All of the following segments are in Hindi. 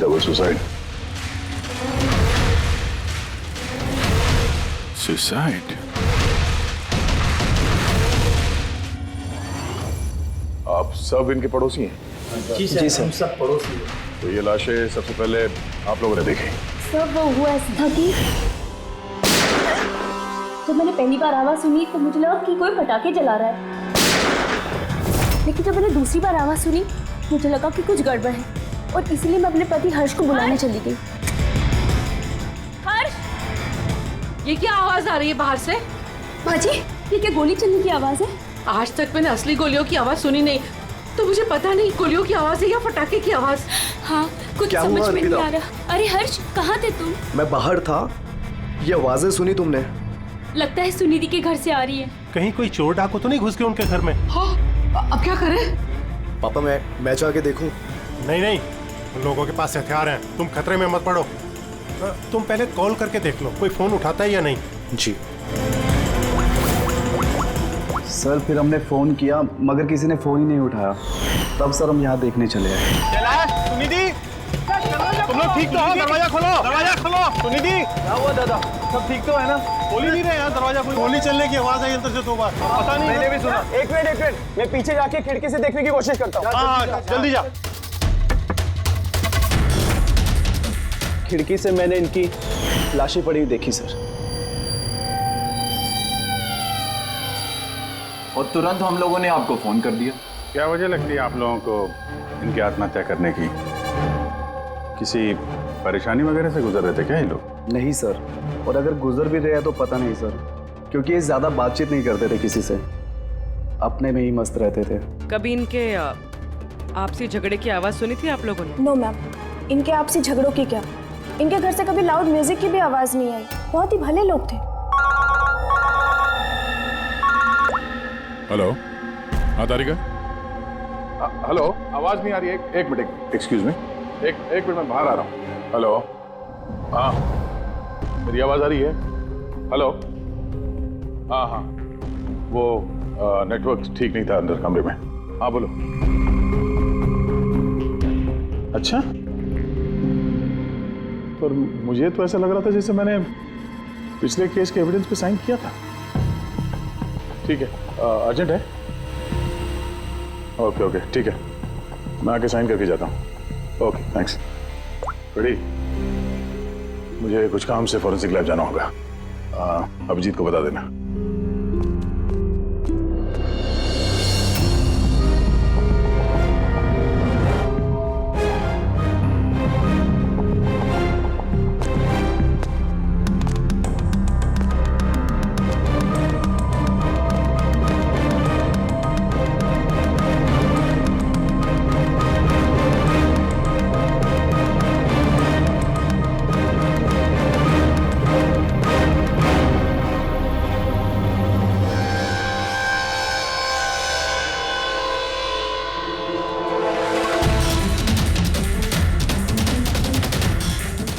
Double suicide. सुसाइड? आप सब इनके पड़ोसी हैं? जी सर, हम सब पड़ोसी हैं। तो ये लाशें सबसे पहले आप लोगों ने देखी? सर वो हुआ ऐसा था कि जब मैंने पहली बार आवाज सुनी तो मुझे लगा कि कोई पटाखे जला रहा है, लेकिन जब मैंने दूसरी बार आवाज सुनी मुझे लगा कि कुछ गड़बड़ है और इसलिए मैं अपने पति हर्ष को बुलाने चली गई। हर्ष, ये क्या आवाज आ रही है बाहर से? बाजी, ये क्या गोली चलने की आवाज है? आज तक मैंने असली गोलियों की आवाज सुनी नहीं, तो मुझे पता नहीं गोलियों की आवाज है या पटाखे की आवाज। हाँ, कुछ समझ में नहीं आ रहा। अरे हर्ष, कहाँ थे तुम? मैं बाहर था। ये आवाजें सुनी तुमने? लगता है सुनिधि के घर से आ रही है। कहीं कोई चोर डाकू तो नहीं घुस गए उनके घर में? हाँ, अब क्या करें? पापा मैं जाके देखूं? नहीं नहीं, उन लोगों के पास हथियार हैं, तुम खतरे में मत पड़ो। तुम पहले कॉल करके देख लो कोई फोन उठाता है या नहीं। जी सर, फिर हमने फोन किया मगर किसी ने फोन ही नहीं उठाया। तब सर हम यहाँ देखने चले आए। सुनिधि, तुम लोग ठीक तो हो? दरवाजा खोलो, दरवाजा खोलो। सुनिधि, क्या हुआ दादा? सब ठीक तो है ना? खोल ही नहीं रहे यार दरवाजा। कोई गोली चलने की आवाज आई अंदर से 2 बार। पता नहीं, मैंने भी सुना। एक मिनट, मैं पीछे जाके खिड़की से देखने की कोशिश करता हूँ। हाँ, जल्दी जा। खिड़की से मैंने इनकी लाशें पड़ी हुई देखी सर, और तुरंत हम लोगों ने आपको फोन कर दिया। क्या वजह लगती है आप लोगों को इनकी आत्महत्या करने की? किसी परेशानी वगैरह से गुजर रहे थे क्या ये लोग? नहीं सर, और अगर गुजर भी रहे तो पता नहीं सर, क्योंकि ये ज्यादा बातचीत नहीं करते थे किसी से, अपने में ही मस्त रहते थे। कभी इनके आपसी झगड़े की आवाज सुनी थी आप लोगों ने? नो मैम, इनके आपसी झगड़ों की क्या, इनके घर से कभी लाउड म्यूजिक की भी आवाज नहीं आई। बहुत ही भले लोग थे। हेलो, हाँ तारिका? हेलो, आवाज नहीं आ रही है। एक मिनट, एक्सक्यूज मी, एक मिनट, मैं बाहर आ रहा हूँ। हेलो, हाँ, मेरी आवाज आ रही है? हेलो, हाँ, वो नेटवर्क ठीक नहीं था अंदर कमरे में। हाँ बोलो। अच्छा, पर मुझे तो ऐसा लग रहा था जैसे मैंने पिछले केस के एविडेंस पे साइन किया था। ठीक है, अर्जेंट है? ओके, ठीक है, मैं आके साइन करके जाता हूँ। Okay, thanks. रेडी? मुझे कुछ काम से फॉरेंसिक लैब जाना होगा। अभिजीत को बता देना।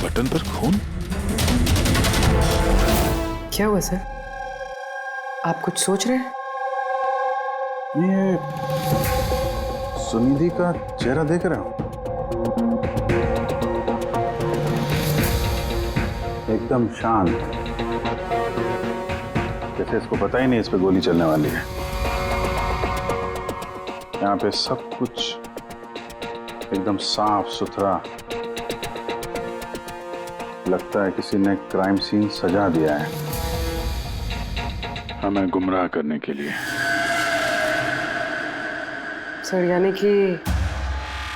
बटन पर खून? क्या हुआ सर? आप कुछ सोच रहे हैं? ये सुनिधि का चेहरा देख रहे हो? एकदम शांत, जैसे इसको पता ही नहीं इस पे गोली चलने वाली है। यहाँ पे सब कुछ एकदम साफ सुथरा, लगता है किसी ने क्राइम सीन सजा दिया है हमें गुमराह करने के लिए। सर, यानी कि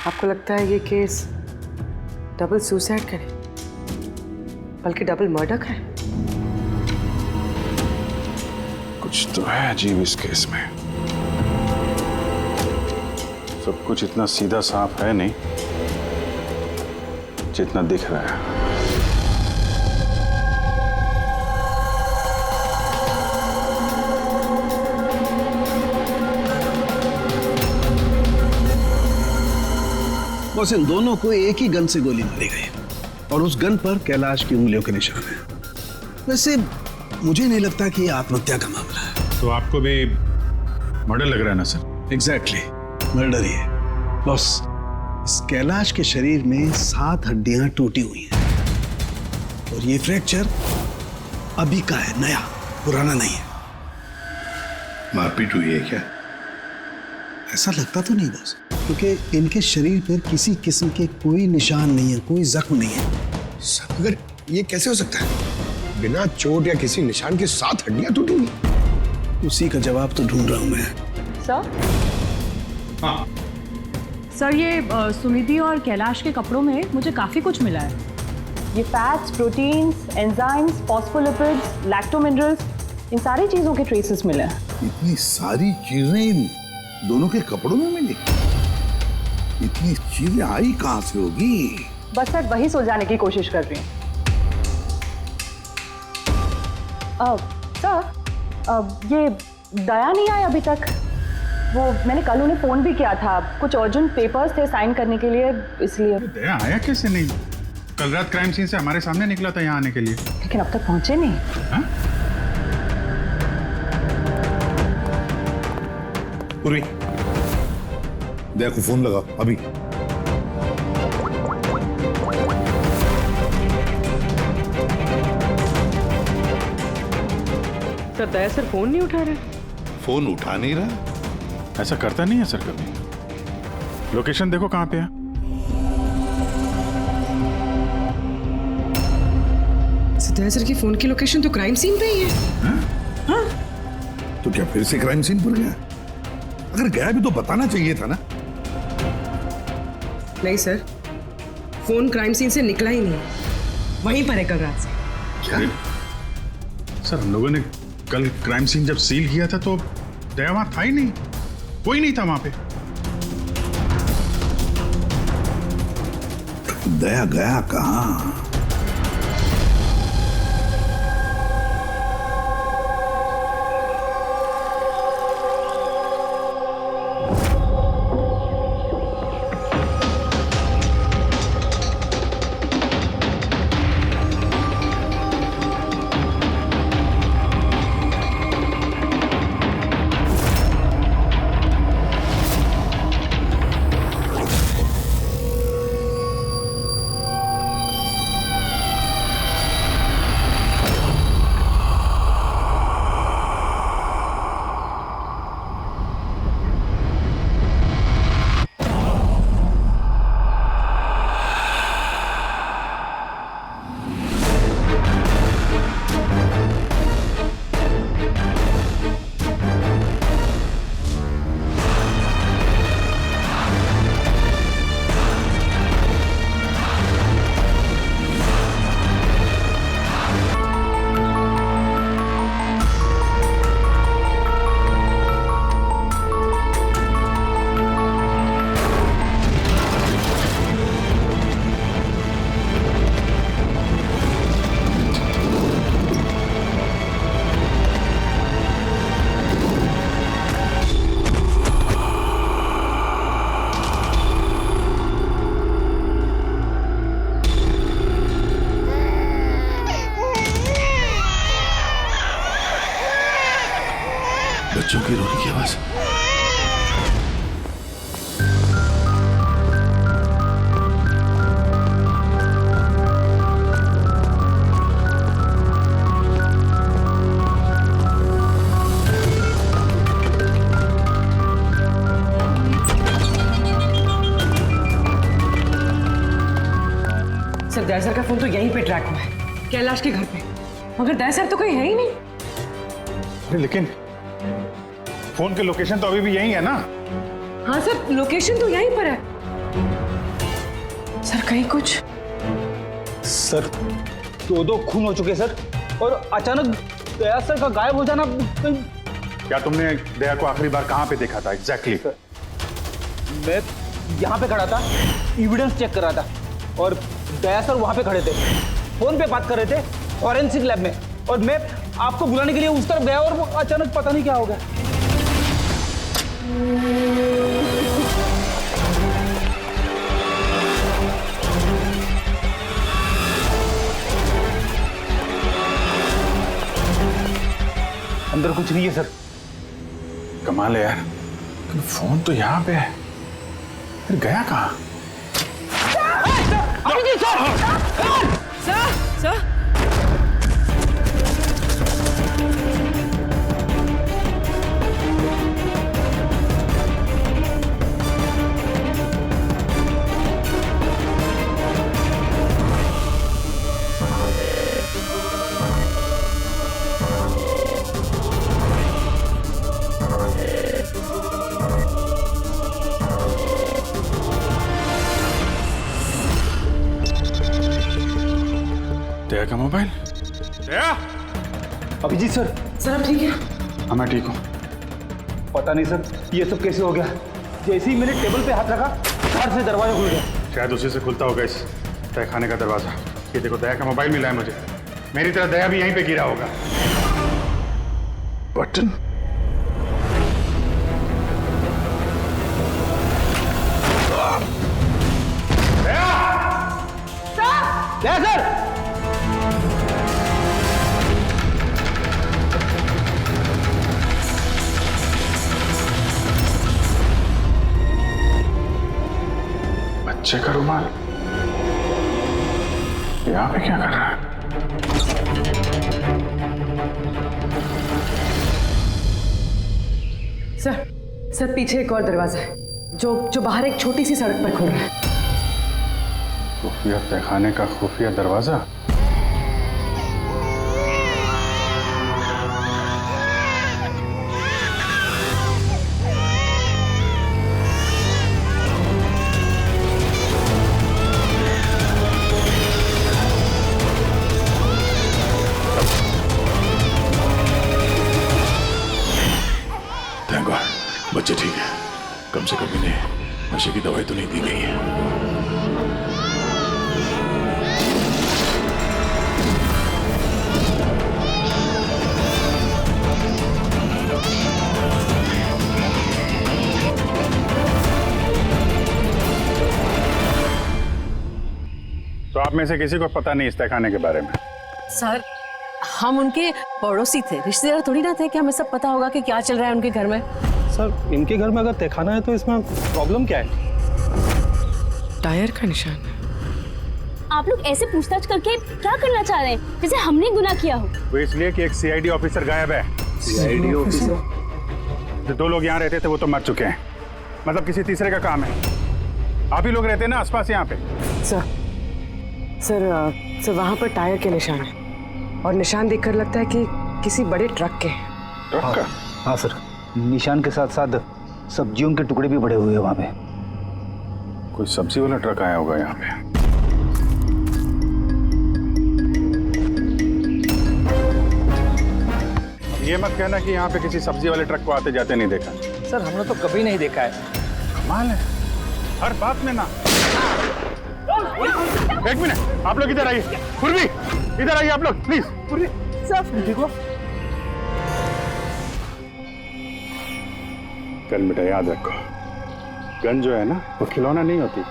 आपको लगता है ये केस डबल सुसाइड का नहीं बल्कि डबल मर्डर का है? कुछ तो है अजीब इस केस में। सब कुछ इतना सीधा साफ है नहीं जितना दिख रहा है। बस इन दोनों को एक ही गन से गोली मारी गई और उस गन पर कैलाश की उंगलियों के निशान हैं। वैसे मुझे नहीं लगता कि ये आत्महत्या का मामला है। तो आपको भी मर्डर लग रहा है ना सर? एग्जैक्टली, मर्डर ही है। बॉस, इस कैलाश के शरीर में 7 हड्डियां टूटी हुई हैं और ये फ्रैक्चर अभी का है, नया, पुराना नहीं है। मारपीट हुई है क्या? ऐसा लगता तो नहीं बॉस, क्योंकि इनके शरीर पर किसी किस्म के कोई निशान नहीं है, कोई जख्म नहीं है। सर मगर ये कैसे हो सकता है? बिना चोट या किसी निशान के 7 हड्डियां टूटी हुई। उसी का जवाब तो ढूंढ रहा हूं मैं। सर हाँ सर, ये सुनिधि और कैलाश के कपड़ों में मुझे काफ़ी कुछ मिला है। ये फैट्स, प्रोटीन्स, एंजाइम्स, फॉस्फोलिपिड्स, लैक्टोमिनरल्स, इन सारी चीज़ों के ट्रेसेस मिले हैं। इतनी सारी चीजें इन दोनों के कपड़ों में मिली? इतनी चीजें आई कहां से होगी? बस सर वही सुलझाने की कोशिश कर रही हूँ। सर ये दया नहीं आई अभी तक। वो मैंने कल उन्हें फ़ोन भी किया था, कुछ अर्जेंट पेपर्स थे साइन करने के लिए, इसलिए। दया आया कैसे नहीं? कल रात क्राइम सीन से हमारे सामने निकला था यहाँ आने के लिए। लेकिन अब तक पहुंचे नहीं। हाँ? पूर्वी, दया को फोन लगा अभी। सर दया सर फोन नहीं उठा रहे। फोन उठा नहीं रहा। ऐसा करता नहीं है सर कभी। लोकेशन देखो कहाँ पे है। दया सर की फोन की लोकेशन तो क्राइम सीन पे ही है। हाँ? तो क्या फिर से क्राइम सीन पर गया? अगर गया भी तो बताना चाहिए था ना। नहीं सर, फोन क्राइम सीन से निकला ही नहीं, वहीं पर है कल रात से। क्या? सर हम लोगों ने कल क्राइम सीन जब सील किया था तो दया वहां था ही नहीं, कोई नहीं था वहां पे। दया गया कहाँ? बच्चों की रोने की आवाज। सर दया सर का फोन तो यहीं पे ट्रैक हुआ है, कैलाश के घर पे, मगर दया सर तो कहीं है ही नहीं। लेकिन फोन के लोकेशन तो अभी भी यही है ना? हाँ सर, लोकेशन तो यहीं पर है। सर कहीं कुछ। सर 2 खून हो चुके सर, और अचानक दया सर का गायब हो जाना। क्या तुमने दया को आखिरी बार कहाँ पे देखा था एग्जैक्टली? मैं यहाँ पे खड़ा था, एविडेंस चेक कर रहा था, और दया सर वहाँ पे खड़े थे, फोन पे बात कर रहे थे फॉरेंसिक लैब में, और मैं आपको बुलाने के लिए उस तरफ गया और वो अचानक पता नहीं क्या हो गया। अंदर कुछ नहीं है सर। कमाल है यार, फोन तो यहाँ पे है, फिर गया कहाँ? सर दया का मोबाइल। दया। अभिजीत सर। सर आप ठीक है? हाँ मैं ठीक हूँ। पता नहीं सर ये सब कैसे हो गया। जैसे ही मैंने टेबल पे हाथ रखा घर से दरवाजा खुल गया। शायद उसी से खुलता होगा इस तय खाने का दरवाजा। ये देखो दया का मोबाइल मिला है मुझे। मेरी तरह दया भी यहीं पे गिरा होगा। बटन। दया सर। बच्चे का रुमाल यहाँ पे क्या कर रहा है? सर पीछे एक और दरवाजा है जो बाहर एक छोटी सी सड़क पर खुल रहा है। खुफिया तहखाने का खुफिया दरवाजा। थैंक गॉड बच्चे ठीक है। कम से कम इन्हें नशे की दवाई तो नहीं दी गई है। तो आप में से किसी को पता नहीं इस तहखाने के बारे में? सर हम उनके पड़ोसी थे, रिश्तेदार थोड़ी ना थे कि हमें सब पता होगा कि क्या चल रहा है उनके घर में। सर इनके घर में अगर तहखाना है तो इसमें प्रॉब्लम क्या है? टायर का निशान है। आप लोग ऐसे पूछताछ करके क्या करना चाह रहे हैं जैसे हमने गुनाह किया हो? वो इसलिए कि एक सीआईडी ऑफिसर गायब है। CID officer? जो 2 लोग यहाँ रहते थे वो तो मर चुके हैं। मतलब किसी तीसरे का काम है। आप ही लोग रहते हैं ना आसपास यहाँ पे? सर वहाँ पर टायर के निशान है और निशान देखकर लगता है कि किसी बड़े ट्रक के हैं। ट्रक का? हाँ सर निशान के साथ साथ सब्जियों के टुकड़े भी पड़े हुए हैं वहाँ पे। कोई सब्जी वाला ट्रक आया होगा यहाँ पे। ये मत कहना कि यहाँ पे किसी सब्जी वाले ट्रक को आते जाते नहीं देखा। सर हमने तो कभी नहीं देखा है। कमाल है, हर बात में ना। एक मिनट, आप लोग इधर आइए। पूर्वी इधर आइए आप लोग प्लीज। पूर्वी सर देखो। गन बेटा याद रखो, गन जो है ना वो खिलौना नहीं होती,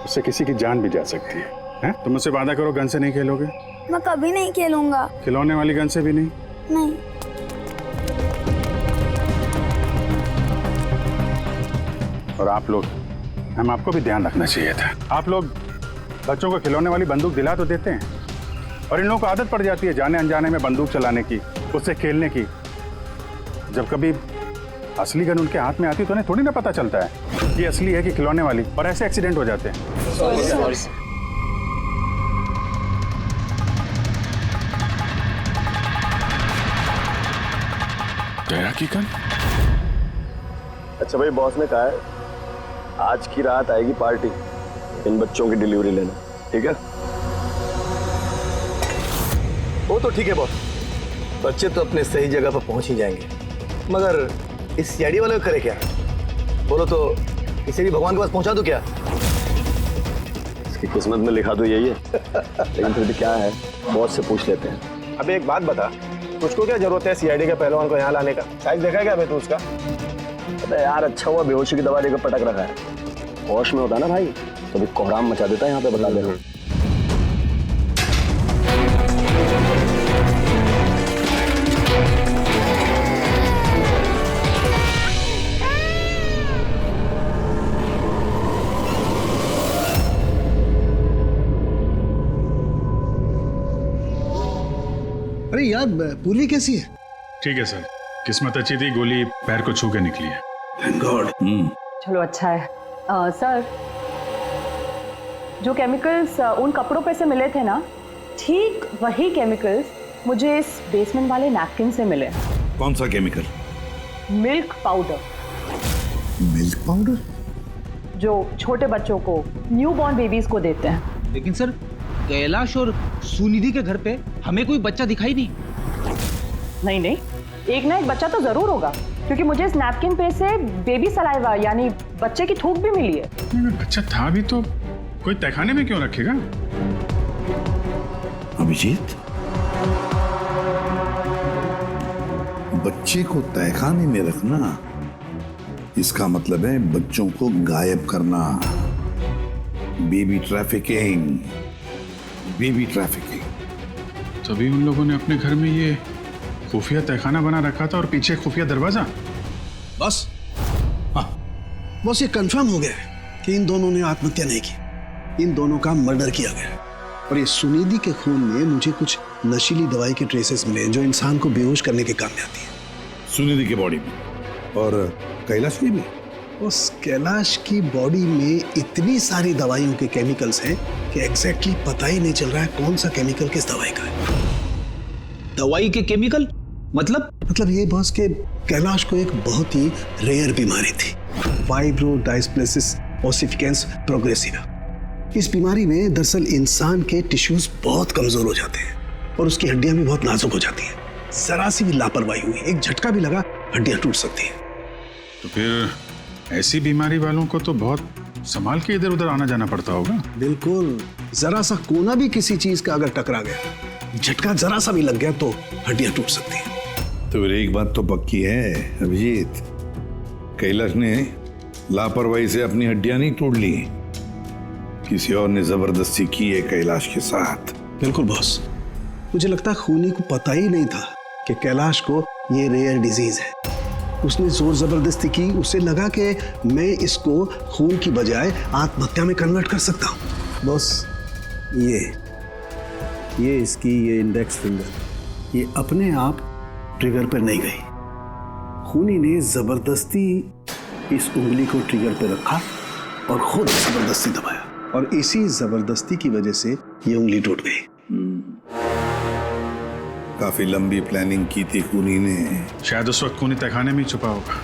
उससे किसी की जान भी जा सकती है। तुम मुझसे वादा करो गन से नहीं खेलोगे? मैं कभी नहीं खेलूंगा। खिलौने वाली गन से भी नहीं? नहीं। और आप लोग, हम आपको भी ध्यान रखना चाहिए था। आप लोग बच्चों को खिलौने वाली बंदूक दिला तो देते हैं और इन लोगों को आदत पड़ जाती है जाने अनजाने में बंदूक चलाने की, उससे खेलने की। जब कभी असली गन उनके हाथ में आती तो उन्हें थोड़ी ना पता चलता है कि असली है कि खिलौने वाली, और ऐसे एक्सीडेंट हो जाते हैं। सॉरी। दया की गन? अच्छा भाई बॉस ने कहा है आज की रात आएगी पार्टी इन बच्चों की डिलीवरी लेने, ठीक है? वो तो ठीक है बॉस, बच्चे तो अपने सही जगह पर पहुंच ही जाएंगे, मगर इस सीआईडी वाले को करे क्या? बोलो तो इसे भी भगवान के पास पहुंचा दो क्या? इसकी किस्मत में लिखा दो यही है। लेकिन फिर भी क्या है, बॉस से पूछ लेते हैं। अबे एक बात बता, तुझको क्या जरूरत है सीआईडी के पहलवान को यहाँ लाने का? साइज देखा है क्या तू उसका? अबे यार अच्छा हुआ बेहोशी की दवा देकर पटक रखा है। होश में होता ना भाई तो भी कोहराम मचा देता है यहाँ पे, बता दे रहा हूँ। यार, पूर्वी कैसी है? ठीक है सर, किस्मत अच्छी थी, गोली पैर को छू के निकली है। Thank God. चलो अच्छा है। सर, जो केमिकल्स उन कपड़ों पे से मिले थे ना, ठीक वही केमिकल्स मुझे इस बेसमेंट वाले नैपकिन से मिले। कौन सा chemical? Milk powder. Milk powder? जो छोटे बच्चों को, न्यू बॉर्न बेबीज को देते हैं। लेकिन सर, कैलाश और सुनिधि के घर पे हमें कोई बच्चा दिखाई नहीं। नहीं नहीं, एक ना एक बच्चा तो जरूर होगा, क्योंकि मुझे इस नैपकिन पे से बेबी सलाइवा यानी बच्चे की थूक भी मिली है। अगर बच्चा था भी तो कोई तहखाने में क्यों रखेगा? अभिजीत, बच्चे को तहखाने में रखना, इसका मतलब है बच्चों को गायब करना। Baby trafficking, baby trafficking. तभी उन लोगों ने अपने घर में ये खुफिया तहखाना बना रखा था और पीछे खुफिया दरवाजा। बस हाँ, बस ये कंफर्म हो गया है कि इन दोनों ने आत्महत्या नहीं की, इन दोनों का मर्डर किया गया। और ये सुनिधि के खून में मुझे कुछ नशीली दवाई के ट्रेसेस मिले जो इंसान को बेहोश करने के काम में आती है। सुनिधि की बॉडी में और कैलाश की भी? उस कैलाश की बॉडी में इतनी सारी दवाइयों के केमिकल्स हैं कि एग्जैक्टली पता ही नहीं चल रहा है कौन सा केमिकल किस दवाई का है। दवाई के केमिकल? मतलब ये बॉस के कैलाश को एक बहुत ही रेयर बीमारी थी, फाइब्रोडायस्प्लेसिस ओसिफिकेंस प्रोग्रेसिवा। इस बीमारी में दरअसल इंसान के टिश्यूज बहुत कमजोर हो जाते हैं और उसकी हड्डियां भी बहुत नाजुक हो जाती हैं। जरा सी भी लापरवाही हुई, एक झटका भी लगा, हड्डियां टूट सकती हैं। तो फिर ऐसी बीमारी वालों को तो बहुत संभाल के इधर उधर आना जाना पड़ता होगा। बिल्कुल, जरा सा कोना भी किसी चीज का अगर टकरा गया, झटका जरा सा भी लग गया तो हड्डियां टूट सकती हैं। तो फिर एक बात तो पक्की है अभिजीत, कैलाश ने लापरवाही से अपनी हड्डियां नहीं तोड़ ली, किसी और ने जबरदस्ती की है कैलाश के साथ। बिल्कुल बॉस, मुझे लगता है खूनी को पता ही नहीं था कि कैलाश को ये रेयर डिजीज है। उसने जोर जबरदस्ती की, उसे लगा कि मैं इसको खून की बजाय आत्महत्या में कन्वर्ट कर सकता हूँ। बॉस, ये इसकी ये इंडेक्स फिंगर ये अपने आप ट्रिगर पर नहीं गई, खूनी ने जबरदस्ती इस उंगली को ट्रिगर पर रखा और खुद जबरदस्ती दबाया, और इसी जबरदस्ती की वजह से ये उंगली टूट गई। काफी लंबी प्लानिंग की थी खूनी ने। शायद उस वक्त खूनी तहखाने में ही छुपा होगा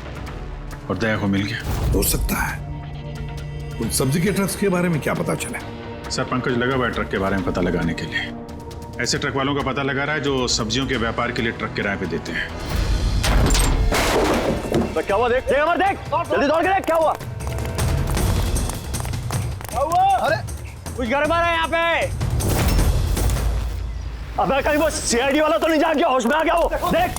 और दया को मिल गया। हो सकता है। उन सब्जी के ट्रक्स के बारे में क्या पता चला? सर, पंकज लगा हुआ है ट्रक के बारे में पता लगाने के लिए। ऐसे ट्रक वालों का पता लगा रहा है जो सब्जियों के व्यापार के लिए ट्रक किराए पे देते हैं। तो क्या हुआ? देख अमर, देख जल्दी दौड़ के देख क्या हुआ। अरे कुछ गड़बड़ है यहाँ पे। अबे कहीं वो सीआईडी वाला तो नहीं जाग गया, होश में आ गया वो? देख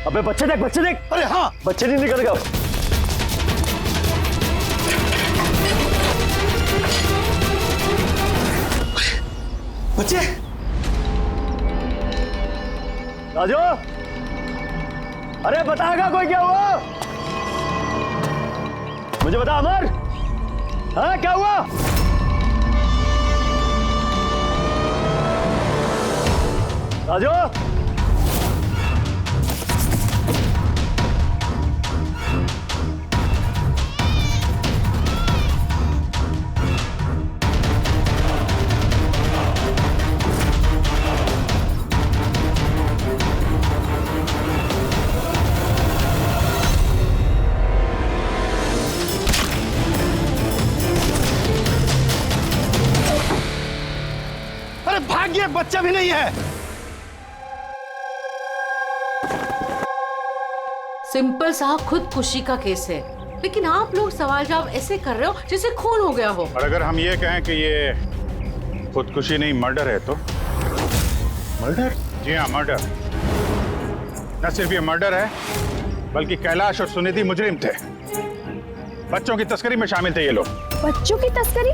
अबे बच्चे देख, बच्चे देख। अरे हाँ, बच्चे नहीं निकल गए। बच्चे राजू, अरे बताएगा कोई क्या हुआ? मुझे बता अमर, हाँ क्या हुआ? राजू, भाग्य बच्चा भी नहीं है। सिंपल सा खुदकुशी का केस है, लेकिन आप लोग सवाल जवाब ऐसे कर रहे हो जैसे खून हो गया हो। और अगर हम ये कहें कि ये खुदकुशी नहीं मर्डर है तो? मर्डर? जी हाँ, मर्डर। न सिर्फ ये मर्डर है, बल्कि कैलाश और सुनिधि मुजरिम थे। बच्चों की तस्करी में शामिल थे ये लोग। बच्चों की तस्करी?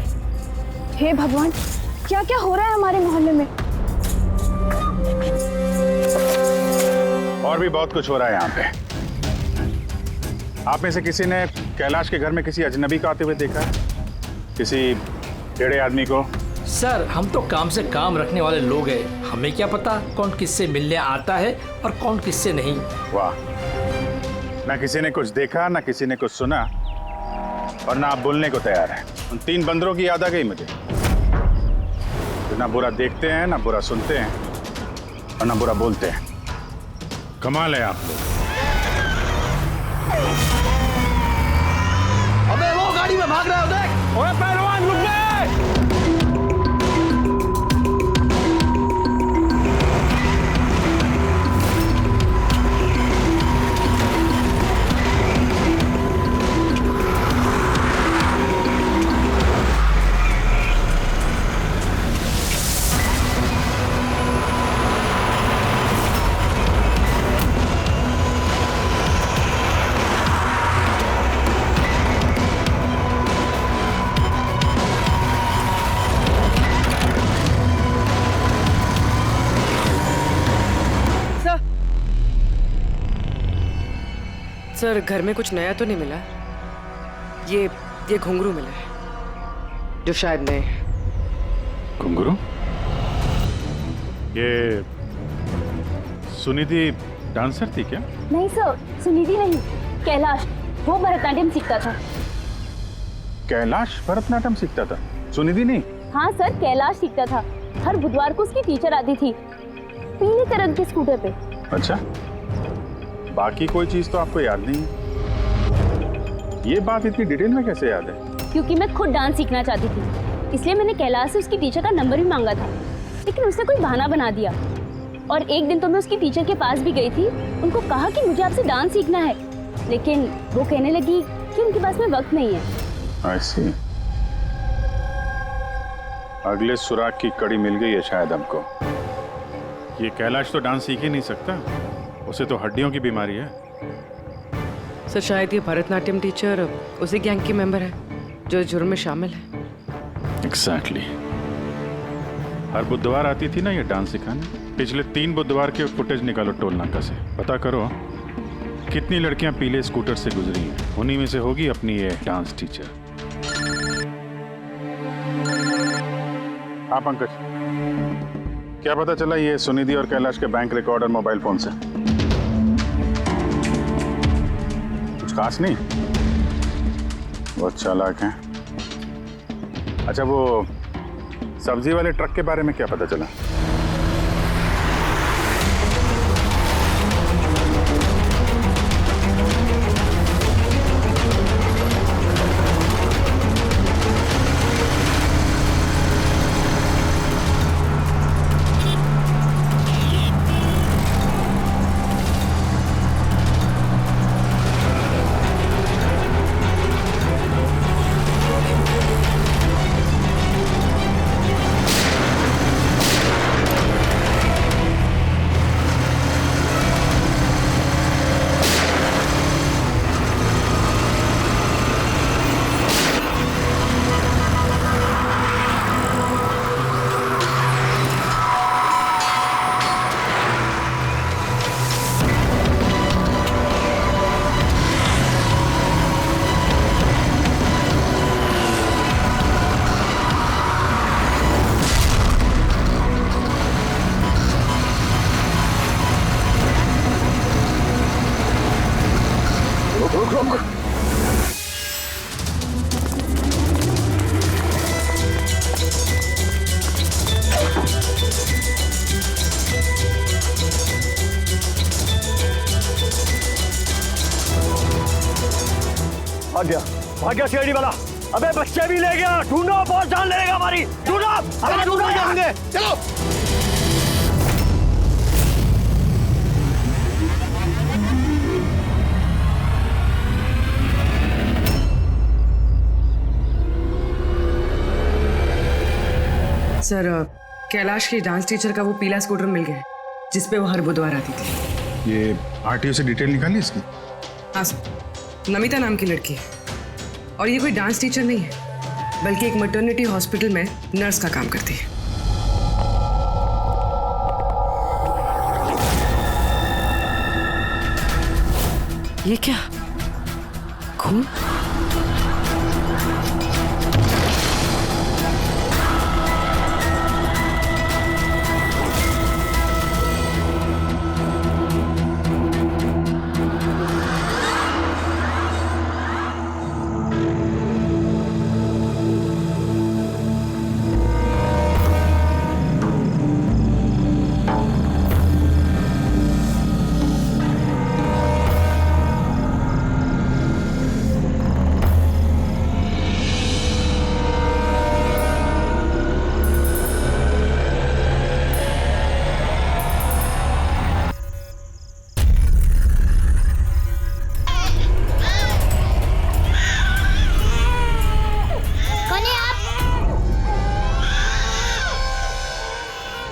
हे भगवान, क्या क्या हो रहा है हमारे मोहल्ले में? और भी बहुत कुछ हो रहा है यहाँ पे। आप में से किसी ने कैलाश के घर में किसी अजनबी को आते हुए देखा है? किसी टेढ़े आदमी को? सर हम तो काम से काम रखने वाले लोग हैं, हमें क्या पता कौन किससे मिलने आता है और कौन किससे नहीं। वाह, ना किसी ने कुछ देखा, ना किसी ने कुछ सुना, और ना आप बोलने को तैयार हैं। उन 3 बंदरों की याद आ गई मुझे, जो ना बुरा देखते हैं, ना बुरा सुनते हैं, और ना बुरा बोलते हैं। कमाल है आप लोग। अबे वो गाड़ी में भाग रहा है, देख। ओए पहलवान रुक गए। सर घर में कुछ नया तो नहीं मिला? ये घुंघरू मिला है जो शायद नए हैं। घुंघरू? ये सुनिधि डांसर थी क्या? नहीं सर, सुनिधि नहीं, कैलाश। वो भरतनाट्यम सीखता था। कैलाश भरतनाट्यम सीखता था, सुनिधि नहीं? हाँ सर, कैलाश सीखता था। हर बुधवार को उसकी टीचर आती थी, पीले रंग के स्कूटर पे। अच्छा, बाकी कोई चीज तो आपको याद नहीं है? ये बात इतनी डिटेल में कैसे याद है? क्योंकि मैं खुद डांस सीखना चाहती थी, इसलिए मैंने कैलाश से उसकी टीचर का नंबर भी मांगा था, लेकिन उसने कोई बहाना बना दिया। और एक दिन तो मैं उसकी टीचर के पास भी गई थी, उनको कहा कि मुझे आपसे डांस सीखना है, लेकिन वो कहने लगी कि उनके पास में वक्त नहीं है। ऐसी अगले सुराग की कड़ी मिल गई है शायद हमको। ये कैलाश तो डांस सीख ही नहीं सकता, उसे तो हड्डियों की बीमारी है। सर शायद ये भरतनाट्यम टीचर उसी गैंग की मेंबर है जो जुर्म में शामिल है। एग्जैक्टली। हर बुधवार आती थी ना ये डांस सिखाने। पिछले 3 बुधवार के फुटेज निकालो टोल नाका से, पता करो कितनी लड़कियां पीले स्कूटर से गुजरी हैं। उन्हीं में से होगी अपनी ये डांस टीचर। हाँ पंकज, क्या पता चला ये सुनिधि और कैलाश के बैंक रिकॉर्ड और मोबाइल फोन से? कुछ खास नहीं, बहुत चालाक हैं। अच्छा, वो सब्जी वाले ट्रक के बारे में क्या पता चला? भाग गया सीआईडी वाला। अबे बच्चे भी ले गया, ढूंढो, बहुत जान लेगा हमारी। ढूंढो, अबे ढूंढो जाएंगे, चलो। सर कैलाश की डांस टीचर का वो पीला स्कूटर मिल गया जिसपे वो हर बुधवार आती थी। ये आरटीओ से डिटेल निकाली इसकी? हाँ सर, नमिता नाम की लड़की है, और ये कोई डांस टीचर नहीं है बल्कि एक मैटरनिटी हॉस्पिटल में नर्स का काम करती है। ये क्या?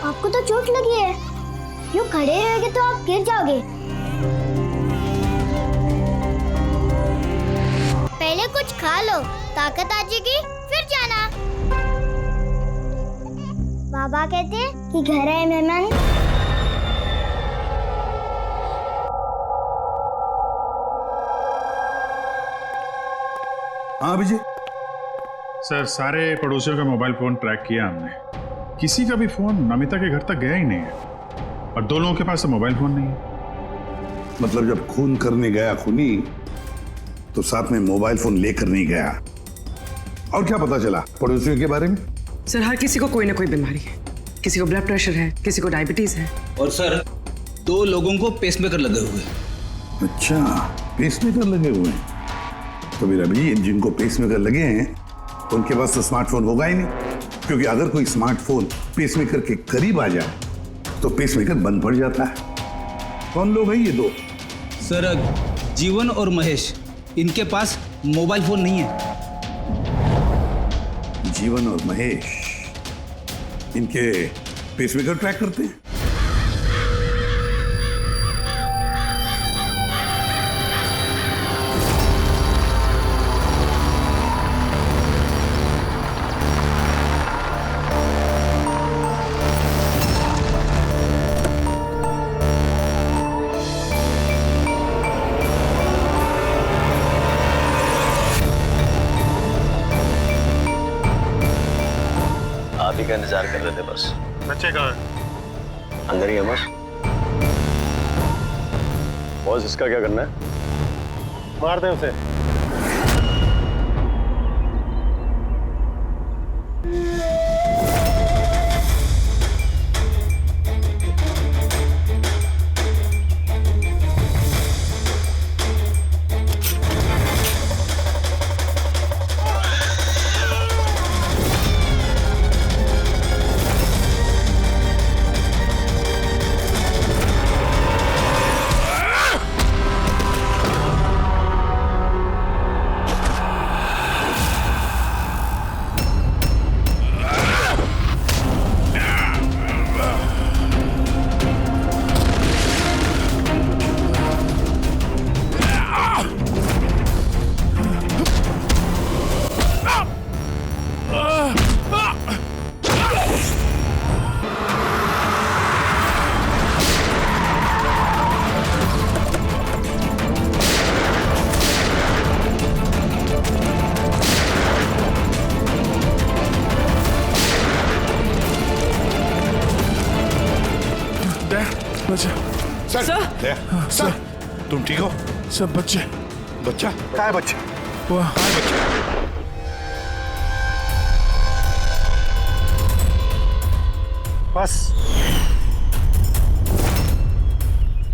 आपको तो चोट लगी है, यूं खड़े रहोगे तो आप गिर जाओगे। पहले कुछ खा लो, ताकत आ जाएगी, फिर जाना। बाबा कहते हैं कि घर आए मेहमान। हाँ अभिजीत सर, सारे पड़ोसियों का मोबाइल फोन ट्रैक किया हमने, किसी का भी फोन नमिता के घर तक गया ही नहीं है, और 2 लोगों के पास तो मोबाइल फोन नहीं है। मतलब जब खून करने गया खूनी तो साथ में मोबाइल फोन लेकर नहीं गया। और क्या पता चला पड़ोसियों के बारे में? सर हर किसी को कोई ना कोई बीमारी है, किसी को ब्लड प्रेशर है, किसी को डायबिटीज है, और सर 2 लोगों को पेसमेकर लगे हुए। अच्छा, पेसमेकर लगे हुए हैं। तो मेरा भी जिनको पेसमेकर लगे हैं उनके पास तो स्मार्टफोन होगा ही नहीं, क्योंकि अगर कोई स्मार्टफोन पेसमेकर के करीब आ जाए तो पेसमेकर बंद पड़ जाता है। कौन लोग हैं ये 2? सर जीवन और महेश, इनके पास मोबाइल फोन नहीं है। जीवन और महेश इनके पेसमेकर ट्रैक करते हैं। का इंतजार कर रहे थे बस। बच्चे कहाँ हैं? अंदर ही है बस। बॉस इसका क्या करना है? मार दे उसे। सर, सर, तुम ठीक हो? सब बच्चे। बच्चा? कहाँ है बच्चा? कहाँ है बच्चा? बस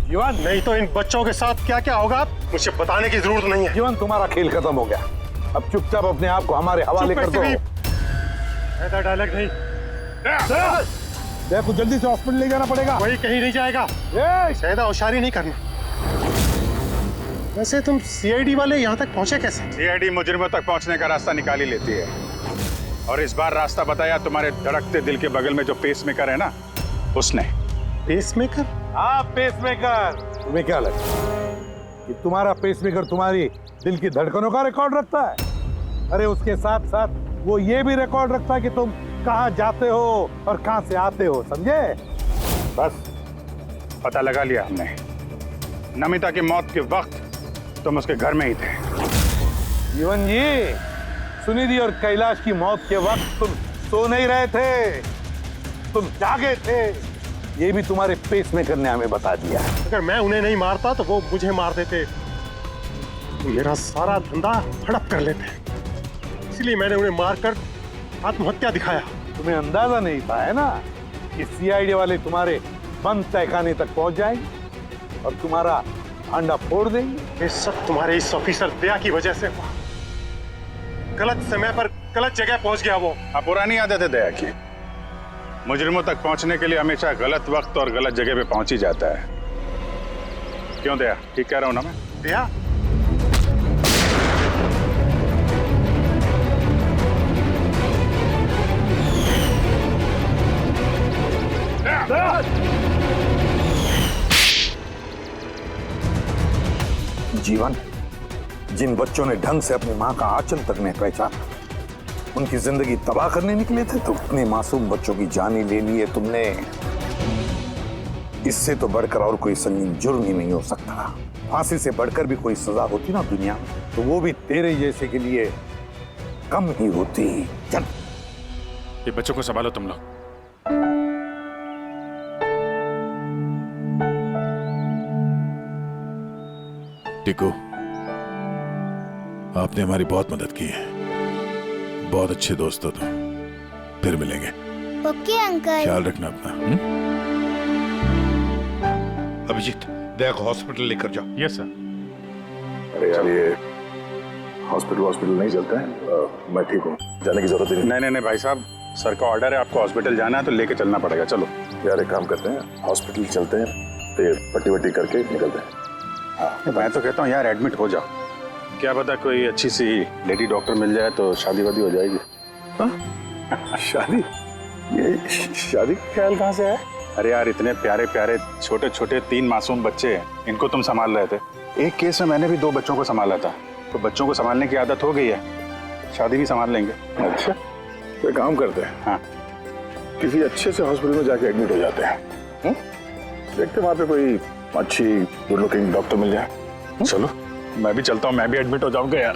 जीवन, नहीं तो इन बच्चों के साथ क्या क्या होगा मुझे बताने की जरूरत नहीं है। जीवन, तुम्हारा खेल खत्म हो गया, अब चुपचाप अपने आप को हमारे हवाले कर दो। ऐसा डायलॉग नहीं। देखो जल्दी से हॉस्पिटल ले जाना पड़ेगा। कोई कहीं नहीं जाएगा, ज्यादा होशियारी नहीं करना। वैसे तुम सीआईडी वाले यहाँ तक पहुंचे कैसे? सीआईडी मुजरिमों तक पहुंचने का रास्ता निकाल ही लेती है, और इस बार रास्ता बताया तुम्हारे धड़कते दिल के बगल में जो पेसमेकर है ना, उसने। पेसमेकर? हाँ, पेसमेकर। तुम्हें क्या लगता है कि तुम्हारा पेसमेकर तुम्हारी दिल की धड़कनों का रिकॉर्ड रखता है? अरे उसके साथ साथ वो ये भी रिकॉर्ड रखता है कि तुम कहाँ जाते हो और कहाँ से आते हो, समझे? बस पता लगा लिया हमने, नमिता की मौत के वक्त तुम उसके घर में ही थे। जीवन जी, सुनिधि और कैलाश की मौत के वक्त तुम सो नहीं रहे थे, तुम जागे थे। ये भी तुम्हारे पेसमेकर ने हमें बता दिया। अगर मैं उन्हें नहीं मारता तो वो मुझे मार देते, तो मेरा सारा धंधा हड़प कर लेते। इसलिए मैंने उन्हें मारकर आत्महत्या दिखाया। तुम्हें अंदाजा नहीं था, है ना, कि सीआईडी वाले तुम्हारे बंद तहखाने तक पहुंच जाएंगे और तुम्हारा अंडा फोड़ देंगे। ये सब तुम्हारे इस ऑफिसर दया की वजह से हुआ। गलत समय पर गलत जगह पहुंच गया वो। पुरानी आदत है दया की, मुजरिमों तक पहुंचने के लिए हमेशा गलत वक्त और गलत जगह पे पहुंच ही जाता है। क्यों दया, ठीक कह रहा हूं ना मैं? दया, जीवन, जिन बच्चों ने ढंग से अपनी मां का आंचल तक नहीं पहचाना, उनकी जिंदगी तबाह करने निकले थे, तो उतने मासूम बच्चों की जान ही ले ली है तुमने। इससे तो बढ़कर और कोई संगीन जुर्म ही नहीं हो सकता। फांसी से बढ़कर भी कोई सजा होती ना दुनिया में, तो वो भी तेरे जैसे के लिए कम ही होती। चल, ये बच्चों को संभालो तुम लोग। टिकू, आपने हमारी बहुत मदद की है, बहुत अच्छे दोस्त हो तुम। फिर मिलेंगे। Okay uncle. ख्याल रखना अपना। अभिजीत, दया को हॉस्पिटल लेकर जाओ। Yes sir. अरे यार, ये हॉस्पिटल नहीं चलता है। मैं ठीक हूँ, जाने की जरूरत ही नहीं। नहीं भाई साहब, सर का ऑर्डर है, आपको हॉस्पिटल जाना है तो लेके चलना पड़ेगा। चलो यार, एक काम करते हैं, हॉस्पिटल चलते हैं, फिर पट्टी वट्टी करके निकलते हैं। हाँ, मैं तो कहता हूँ यार एडमिट हो जाओ, क्या पता कोई अच्छी सी लेडी डॉक्टर मिल जाए तो शादी वादी हो जाएगी। शादी? ये शादी का ख्याल कहाँ से है? अरे यार, इतने प्यारे प्यारे छोटे छोटे 3 मासूम बच्चे हैं, इनको तुम संभाल रहे थे। एक केस में मैंने भी 2 बच्चों को संभाला था, तो बच्चों को संभालने की आदत हो गई है, शादी भी संभाल लेंगे। अच्छा, तो एक काम करते हैं, हाँ, किसी अच्छे से हॉस्पिटल में जाके एडमिट हो जाते हैं। देखते वहाँ पे कोई अच्छी गुड लुकिंग डॉक्टर मिल जाए। चलो मैं भी चलता हूँ, मैं भी एडमिट हो जाऊंगा यार।